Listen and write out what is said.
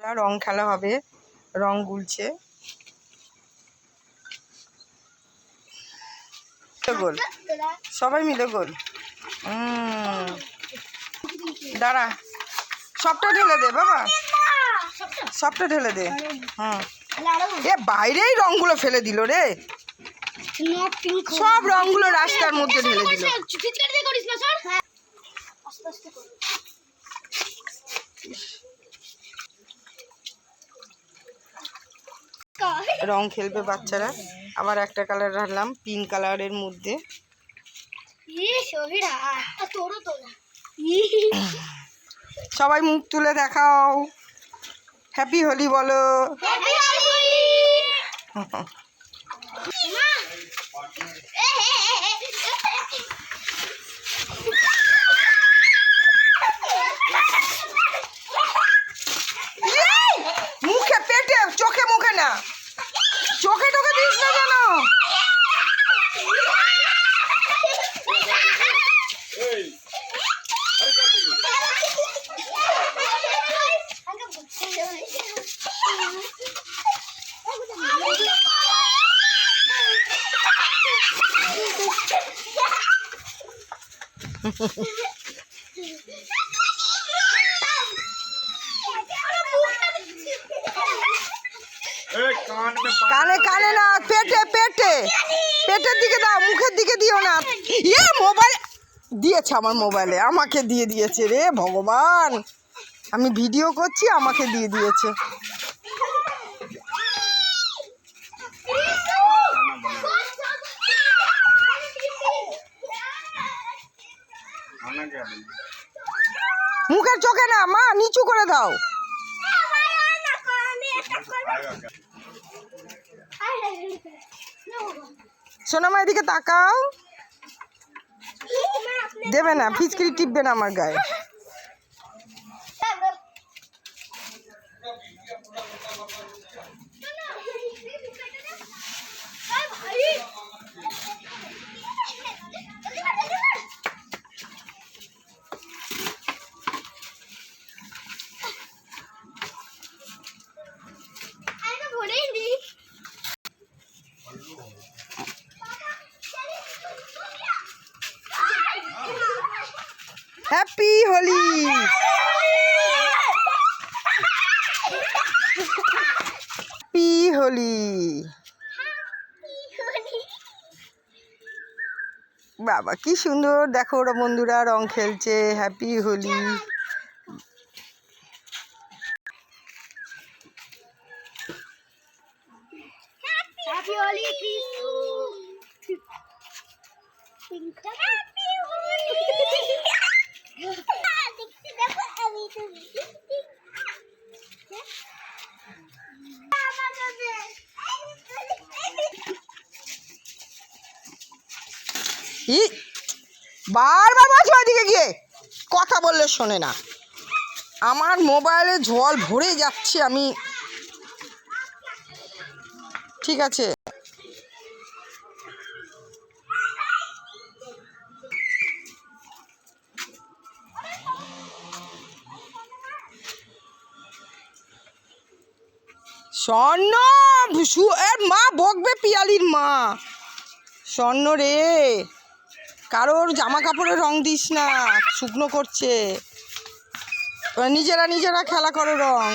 রং খেলা হবে, রং গুলছে। গোল, সবাই মিলে গোল। দাঁড়া, সবটা ঢেলে দে বাবা, সবটা ঢেলে দে। এ বাইরেই রংগুলো ফেলে দিল রে, সব রংগুলো রাস্তার মধ্যে ঢেলে দিল। রং খেলবে বাচ্চারা। আবার একটা কালার রাখলাম পিঙ্ক কালারের মধ্যে। সবাই মুখ তুলে দেখাও, হ্যাপি হোলি বলো। মুখে, পেটে, চোখে মুখে না, চোখে টোকে দিস না যেন। কানে কানে না, পেটে পেটে, পেটের দিকে দাও, মুখের দিকে দিও না। ইয়ে মোবাইল দিয়েছে, আমার মোবাইলে আমাকে দিয়ে দিয়েছে রে ভগবান, আমি ভিডিও করছি আমাকে দিয়ে দিয়েছে। মুখের চোখে না মা, নিচু করে দাও। সোনামা এদিকে তাকাও। দেবে না, ফিচকিরি টিপবে না আমার গায়ে। হ্যাপি হোলি। হ্যাপি হোলি। বাবা কি সুন্দর, দেখো ওরা বন্ধুরা রং খেলছে। হ্যাপি হোলি। হ্যাপি হোলি। বারবার বলছি ওইদিকে গিয়ে, কথা বললে শোনে না। আমার মোবাইলে জল ভরে যাচ্ছে, আমি ঠিক আছে। স্বর্ণ, এর মা বকবে, পিয়ালির মা। স্বর্ণ রে, কারোর জামা কাপড়ে রং দিস না, শুকনো করছে। নিজেরা নিজেরা খেলা করো রং।